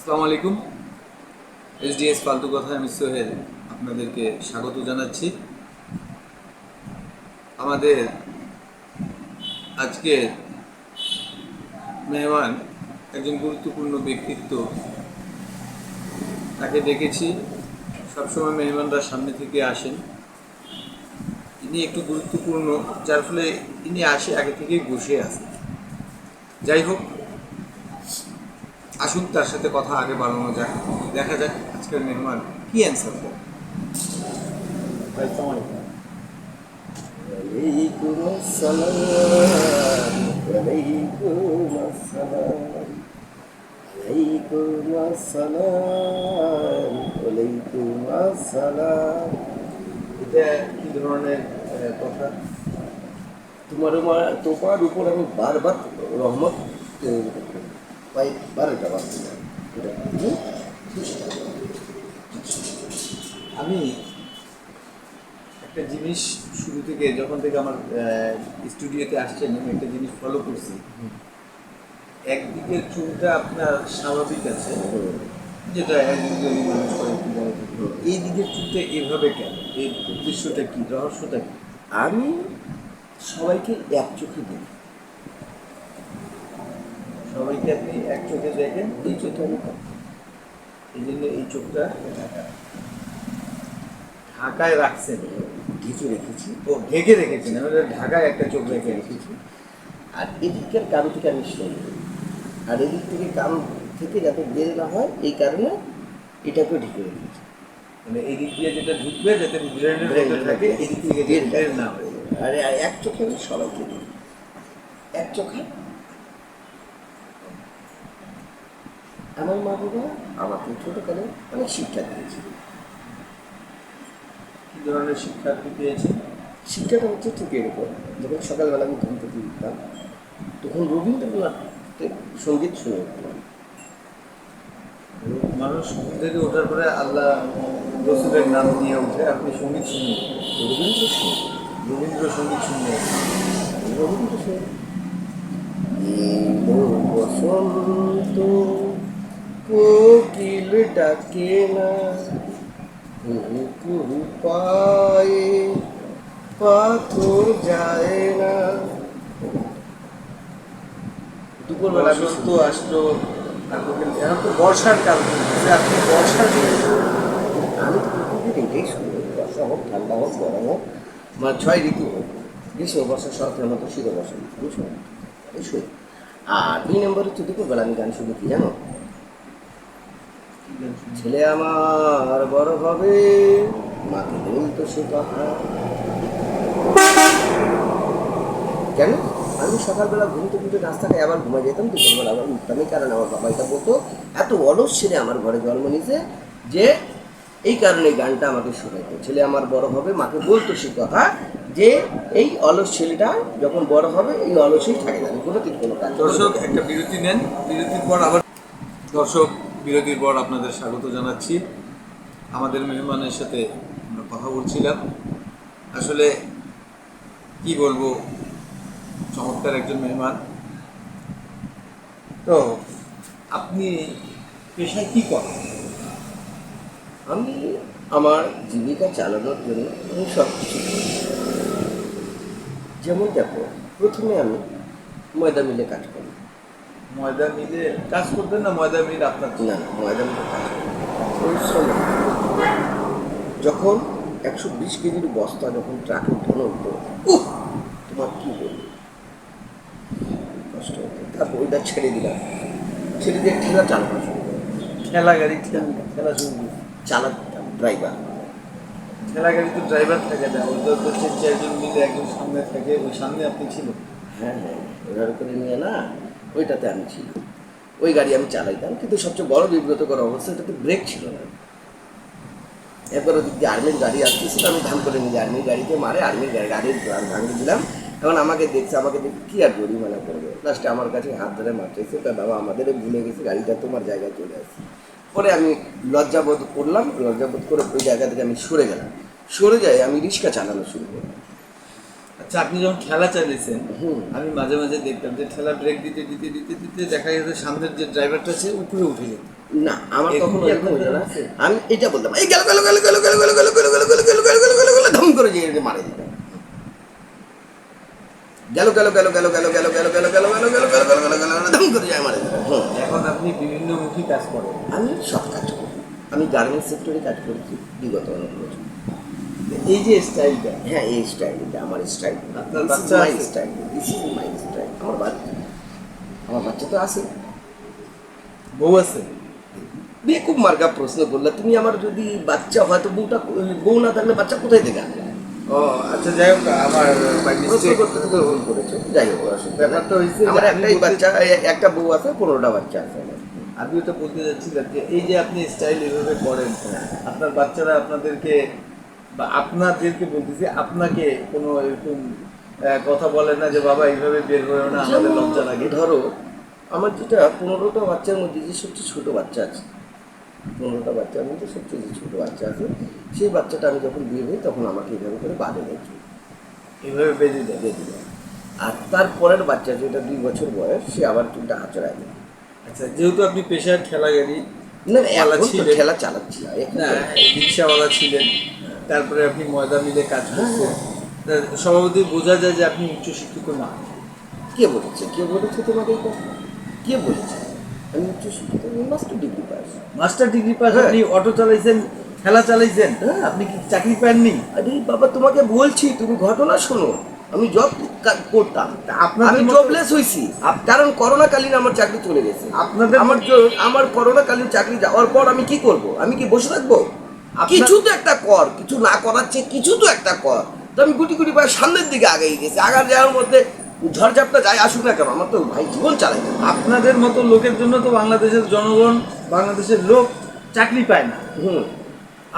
আসসালামু আলাইকুম। এসডিএস ফালতু কথা, আমি সোহেল আপনাদেরকে স্বাগত জানাচ্ছি। আমাদের আজকে মেহমান একজন গুরুত্বপূর্ণ ব্যক্তিত্ব, তাকে ডেকেছি। সবসময় মেহমানরা সামনে থেকে আসেন, ইনি একটু গুরুত্বপূর্ণ, যার ফলে ইনি আসে আগে থেকেই বসে আছেন। যাই হোক, আসুন তার সাথে কথা আগে বাড়ানো যাক, দেখা যাক আজকের মেহমান কি অ্যান্সার দেয়। عليكم السلام عليكم السلام عليكم السلام عليكم السلام এটা কি ধরনের কথা? তোমার উপর আমি বারবার রহমত পাই, বারোটা বার আমি একটা জিনিস শুরু থেকে, যখন থেকে আমার স্টুডিওতে আসছেন, আমি একটা জিনিস ফলো করছি। একদিকের চুলটা আপনার স্বাভাবিক আছে, যেটা একদিকে মানুষ করে, এই দিকের চুলটা এভাবে কেন? এর উদ্দেশ্যটা কি, রহস্যটা কি? আমি সবাইকে এক চোখে দিই, সবাইকে আপনি এক চোখে দেখেন, এই চোখে আমি এই জন্য এই চোখটা ঢাকায় রাখছেন, ঢেকে রেখেছি। ও ঢেকে রেখেছেন, আমাদের ঢাকায় একটা চোখ রেখে রেখেছি। আর এদিকের কান থেকে আমি শুনি, আর এদিক থেকে কান থেকে যাতে বের না হয় এই কারণে এটাকে ঢেকে রেখেছি। মানে এদিক দিয়ে যেটা ঢুকবে, যাতে ব্রেনের ভেতরে থাকে, এদিক থেকে বের না হয়। আর এক চোখে আমি সবাইকে দিই, এক চোখে। আমার মা বাবা আমাকে ছোটোকালে অনেক শিক্ষা দিয়েছে। কী ধরনের শিক্ষা আপনি পেয়েছেন? শিক্ষাটা হচ্ছে ঠিক এরকম, যখন সকালবেলা আমি ঘুম থেকে উঠতাম তখন রবীন্দ্রনাথের সঙ্গীত শুনে উঠতাম। মানুষ ঘুম থেকে ওঠার পরে আল্লাহ রসুলের নাম দিয়ে উঠে, আপনি সঙ্গীত শুনুন, রবীন্দ্রসঙ্গীত, রবীন্দ্রসঙ্গীত শুনলে রবীন্দ্রসঙ্গীত। এলো বসন্ত কোকিল ডাকে না, কুহু কুহু পায়ে পাথর যায় না। দুপুরবেলা বসন্ত আসলো, এখন তো বর্ষার কাল, আপনি বর্ষার দিনে আমি তো প্রকৃতির এটাই শুনি, বর্ষা হোক, ঠান্ডা হোক, গরম হোক, বা 6 ঋতু হোক, গ্রীষ্ম বর্ষা শরতের মতো শীত বসন্ত, বুঝলো এই শুনি। আর 2 নম্বর হচ্ছে দুপুরবেলা আমি গান শুনি কি জানো? ছেলে আমার বড় হবে, মাকে বলতো সে কথা। কেন? আমি সকালবেলা ঘুম থেকে উঠে রাস্তাটায় আবার ঘুমাই যেতাম, দুপুরবেলা আবার উঠতামই, কারণ আমার বাবা এটা বলতো এত অলস ছেলে আমার ঘরে জন্ম নিয়েছে, যে এই কারণে এই গানটা আমাকে শোনাইতো। ছেলে আমার বড় হবে, মাকে বলতো সে কথা, যে এই অলস ছেলেটা যখন বড় হবে এই অলসই থাকে না, কোনো দিন কোনো কাজ। দর্শক একটা বিরতি নেন, বিরতির পর আবার দর্শক বিরতির পর আপনাদের স্বাগত জানাচ্ছি। আমাদের মেহমানের সাথে আমরা কথা বলছিলাম। আসলে কি বলবো, চমৎকার একজন মেহমান। তো আপনি পেশায় কি করেন? আমি আমার জীবিকা চালানোর জন্য আমি সব কিছু করি। যেমন দেখো, প্রথমে আমি ময়দা মিলে কাজ করি। ময়দা মিলে কাজ করতেন না ময়দা মিল আপনার? না, ময়দা মিলে কাজ করি, পরিশ্রম। যখন 120 কেজির বস্তা যখন ট্রাকে উঠানো হতো, তোমার কি বলবো, কষ্ট হতো। তারপর ওইটা ছেড়ে দিলাম, ছেড়ে দিয়ে ঠেলা চালানো শুরু করলাম। ঠেলা গাড়ি, ঠেলা শুরু। চালাতাম ড্রাইভার। ঠেলা গাড়ি তো ড্রাইভার থাকে না, ওই তো 4জন মিলে একজন সামনে থাকে, ওই সামনে আপনি ছিলেন। হ্যাঁ হ্যাঁ, ওইভাবে করে নিয়ে না, ওইটাতে আমি ছিল, ওই গাড়ি আমি চালাইতাম। কিন্তু সবচেয়ে বড় বিব্রতকর অবস্থা, এটাতে ব্রেক ছিল না। এরপর ওদিক দিয়ে আর্মির গাড়ি আসতেছিল, আমি ধান করে নিয়ে আর্মির গাড়িতে মারে, আর্মির গাড়ির ভাঙিয়ে দিলাম। এখন আমাকে দেখছে, আমাকে দেখে কী আর জরিমানা করবে, লাস্টে আমার কাছে হাত ধরে মারতেছে, তা বাবা আমাদের ভুলে গেছে, গাড়িটা তোমার জায়গায় চলে আসছে। পরে আমি লজ্জাবোধ করলাম, লজ্জাবোধ করে ওই জায়গা থেকে আমি সরে গেলাম। সরে যাই আমি রিক্সা চালানো শুরু করলাম। আচ্ছা, আপনি যখন ঠেলা চালিয়েছেন, হুম। আমি মাঝে মাঝে দেখতাম যে ঠেলা ব্রেক দিতে দিতে দিতে দিতে দেখা গেছে সামনের যে ড্রাইভারটা আছে উপরে উঠে যেত। না, আমার এখন কখনো কি এরকম আপনাদের হতো না। আছে? আমি এটা বলতাম, এই গেল গেল গেল গেল গেল গেল গেল গেল গেল গেল গেল গেল গেল গেল ধম করে যে মারে দিতাম। গেল গেল গেল গেল গেল গেল গেল গেল গেল গেল গেল গেল গেল গেল গেল ধম করে যায় মারে দিতাম। এখন আপনি বিভিন্নমুখী কাজ করেন। আমি সব কাজ করি। আমি গার্মেন্টস সেক্টরে কাজ করেছি বিগত অনেক বছর। এই যে স্টাইলটা, হ্যাঁ, এই স্টাইল, এটা আমার স্টাইল। আপনার দিস ইজ বাচ্চা মাই আছে? Style, this is my style. আমার বাচ্চা তো আছে। বউ আছে? বিয়ে খুব মার্কা প্রশ্ন করলে তুমি। আমার যদি বাচ্চা হয় তো বউ না থাকলে বাচ্চা কোথায় থেকে আসবে? ও আচ্ছা, যাই হোক, আমার by প্রশ্ন mistake করতে তুমি ভুল করেছো। যাই হোক, অসুবিধা নেই। ব্যাপারটা হয়েছে যে আমার আমি একটাই বলতে- বাচ্চা, একটা বউ আছে, 15টা বাচ্চা আছে আমার। আমি ওটা বলতে যাচ্ছিলাম যে এই যে আপনি স্টাইল এভাবে করেন, আপনার বাচ্চারা আপনাদেরকে বা আপনাদেরকে বলতেছি, আপনাকে কোনো এরকম কথা বলে না যে বাবা এইভাবে বের হয়েও না, আমাদের লজ্জা লাগে? ধরো, আমার যেটা 15টা বাচ্চার মধ্যে যে সবচেয়ে ছোট বাচ্চা আছে, 15টা বাচ্চার মধ্যে সবচেয়ে যে ছোট বাচ্চা আছে, সেই বাচ্চাটা আমি যখন বিয়ে হই তখন আমাকে এইভাবে করে বাঁধে দেখি, এইভাবে বেঁধে দেয়? বেঁধে দেয়। আর তারপরের বাচ্চা যেটা 2 বছর বয়স, সে আবার চুলটা আঁচড়ায় দেয়। আচ্ছা, যেহেতু আপনি পেশার ঠেলা গাড়ি না না, ওয়ালা এখন তো ছিলেন। খেলা চালাচ্ছি না, এখন না, তো- রিক্সাওয়ালা ছিলেন, তারপরে আপনি ময়দা মিলে কাজ করছেন, তা স্বভাবতই বোঝা যায় যে আপনি উচ্চশিক্ষিত না। কে বলেছে? কে বলেছে তোমাকে এই কথা? কে বলেছে আমি উচ্চশিক্ষিত? আমি master degree pass. Master degree pass, হ্যাঁ। আপনি অটো চালাইছেন, ঠেলা চালাইছেন, হ্যাঁ। আপনি কি চাকরি পাননি? আরে বাবা, তোমাকে বলছি, তুমি ঘটনা শোনো। আমি জব করতাম, তা আপনাদের আমি মতো- জবলেস হয়েছি, কারণ করোনাকালীন আমার চাকরি চলে গেছে। আপনাদের- আমার করোনাকালীন চাকরি যাওয়ার পর আমি কি করব? আমি কি বসে থাকবো? কিছু তো একটা কর, কিছু না করার চেয়ে কিছু তো একটা কর। তো আমি গুটি গুটি পায়ে সামনের দিকে আগাই গেছি। আগার যাওয়ার মধ্যে ঝড়ঝাপটা যাই আসুক না কেন, আমার তো ভাই জীবন চালাই না। আপনাদের মতো লোকের জন্য তো বাংলাদেশের জনগণ, বাংলাদেশের লোক চাকরি পায় না। হুম।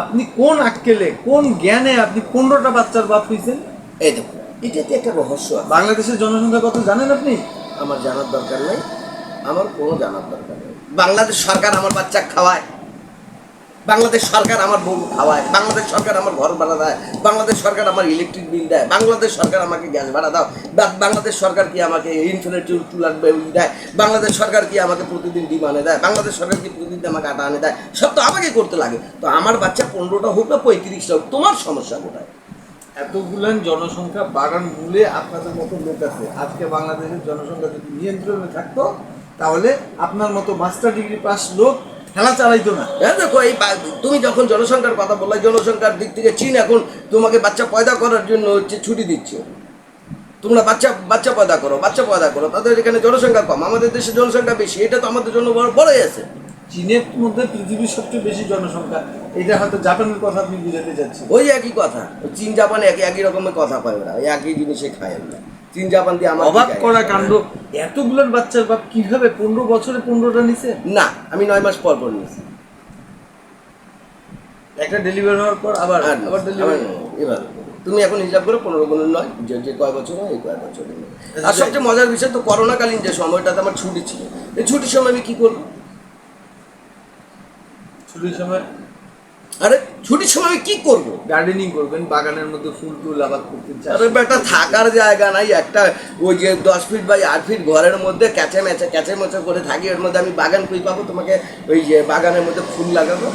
আপনি কোন আক্কেলে, কোন জ্ঞানে আপনি 15টা বাচ্চার বাপ হয়েছেন? এই দেখো, এটাতে একটা রহস্য আছে। বাংলাদেশের জনসংখ্যা কত জানেন আপনি? আমার জানার দরকার নেই, আমার কোনো জানার দরকার নেই। বাংলাদেশ সরকার আমার বাচ্চা খাওয়ায়, বাংলাদেশ সরকার আমার বউ খাওয়ায়, বাংলাদেশ সরকার আমার ঘর ভাড়া দেয়, বাংলাদেশ সরকার আমার ইলেকট্রিক বিল দেয়, বাংলাদেশ সরকার আমাকে গ্যাস ভাড়া দাও, বাংলাদেশ সরকার কি আমাকে ইনফিনিটি চুলার বিল দেয়, বাংলাদেশ সরকার কি আমাকে প্রতিদিন ডিম আনে দেয়, বাংলাদেশ সরকার কি প্রতিদিন আমাকে আটা আনে দেয়, সব তো আমাকে করতে লাগে। তো আমার বাচ্চা 15টা হোক না 35টা হোক, তোমার সমস্যা কোথায়? এতগুলান জনসংখ্যা বাড়ার মূলে আপনাদের মতো লোক আছে। আজকে বাংলাদেশের জনসংখ্যা যদি নিয়ন্ত্রণে থাকতো, তাহলে আপনার মতো মাস্টার ডিগ্রি পাস লোক খেলা চালাইতো না। হ্যাঁ, দেখো, তুমি যখন জনসংখ্যার কথা বললে, জনসংখ্যার দিক থেকে চীন এখন তোমাকে বাচ্চা পয়দা করার জন্য ছুটি দিচ্ছে। তোমরা বাচ্চা পয়দা করো, বাচ্চা পয়দা করো। তাদের এখানে জনসংখ্যা কম, আমাদের দেশে জনসংখ্যা বেশি। এটা তো আমাদের জন্য বড়ই আছে। চীনের মধ্যে পৃথিবীর সবচেয়ে বেশি জনসংখ্যা, এটা হয়তো জাপানের কথা আপনি বুঝাতে চাচ্ছেন। ওই একই কথা, চীন জাপান একই রকমের কথা পায় ওরা, একই জিনিসে খায় ওরা। চীন জাপান দিয়ে আমার অবাক করা কাণ্ড, এতগুলোর বাচ্চার বাপ কিভাবে 15 বছরে 15টা নিছে? না, আমি 9 মাস পর নিয়েছি। একটা ডেলিভারি হওয়ার পর আবার আবার ডেলিভারি। এবার তুমি এখন হিসাব করো, 15 গুণ 9, যে কয় বছর হয়, এই কয় বছর। আর সবচেয়ে মজার বিষয় তো, করোনাকালীন যে সময়টাতে আমার ছুটি ছিল, এই ছুটির সময় আমি কি করবো? ছুটির সময় আরে ছুটির সময় আমি কি করবো? গার্ডেনিং করবেন, বাগানের মধ্যে ফুল টুল আবাদ করতেন, চাষ আরে একটা থাকার জায়গা নাই, একটা ওই যে 10 ফিট বাই 8 ফিট ঘরের মধ্যে ক্যাচে মেচে করে থাকি। এর মধ্যে আমি বাগান কই পাবো? তোমাকে ওই যে বাগানের মধ্যে ফুল লাগাবো?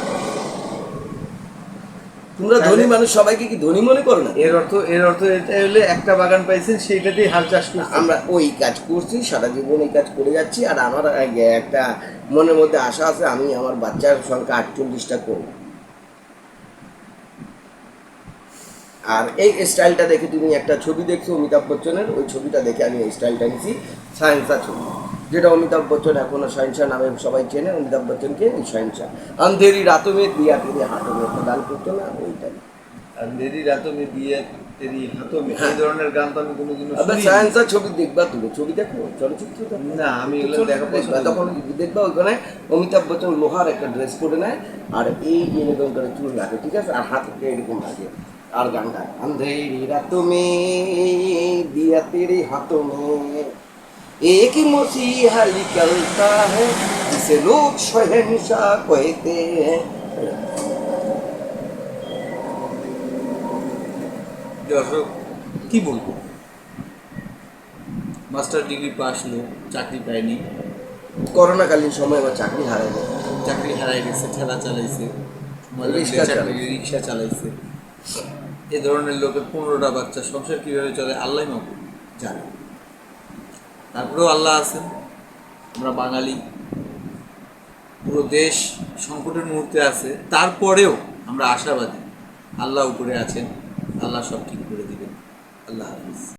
তোমরা ধনী মানুষ, সবাইকে কি ধনী মনে করো না? এর অর্থ এটা হলে একটা বাগান পাইছেন, সেইটাতেই হাল চাষ করছেন। আমরা ওই কাজ করছি, সারা জীবন এই কাজ করে যাচ্ছি। আর আমার একটা মনের মধ্যে আশা আছে, আমি আমার বাচ্চার সংখ্যা 48টা করব। আর এই স্টাইলটা দেখে তুমি একটা ছবি দেখছো অমিতাভ বচ্চনের, ওই ছবিটা দেখে আমি এই স্টাইলটা নিয়েছি, সায়েন্সা ছবি, যেটা অমিতাভ বচ্চন এখনো সহিংসা নামে সবাই চেনে। অমিতাভ বচ্চনকে এই সহিংসা, আন্ধেরি রাতও মে দিয়া তেরে হাতও মে, একটা গান করতো না, ওইটাই। আর দেরি রাতো মে দিয়ে তেরি হাতও মে, এই ধরনের গান তো আমি কোনোদিনও আবার শুনি। সায়েন্সা ছবি দেখবা, তুমি ছবি দেখো, চলচ্চিত্র দেখো না, আমি এগুলো দেখা পছন্দ দেখবা, তখন দেখবা ওইখানে অমিতাভ বচ্চন লোহার একটা ড্রেস পরে নেয়, আর এই এরকম করে চুল রাখে, ঠিক আছে, আর হাতকে এরকম রাখে, আর গান গায়, আন্ধেরি রাতও মে দিয়া তেরে হাতও মে एक मसीहा निकलता है जिसे लोग शहंशाह कहते हैं। দর্শক কি বলবো, মাস্টার ডিগ্রি পাস লোক, চাকরি পায়নি, করোনাকালীন সময় আমার চাকরি হারাইলো। চাকরি হারাই গেছে, ঠেলা চালাইছে, রিক্সা রিক্সা চালাইছে। এ ধরনের লোকের 15টা বাচ্চা, সংসার কীভাবে চলে আল্লাহ মাবু জানে। তারপরেও আল্লাহ আছেন। আমরা বাঙালি, পুরো দেশ সংকটের মুহূর্তে আছে, তারপরেও আমরা আশাবাদী আল্লাহ উপরে আছেন, আল্লাহ সব ঠিক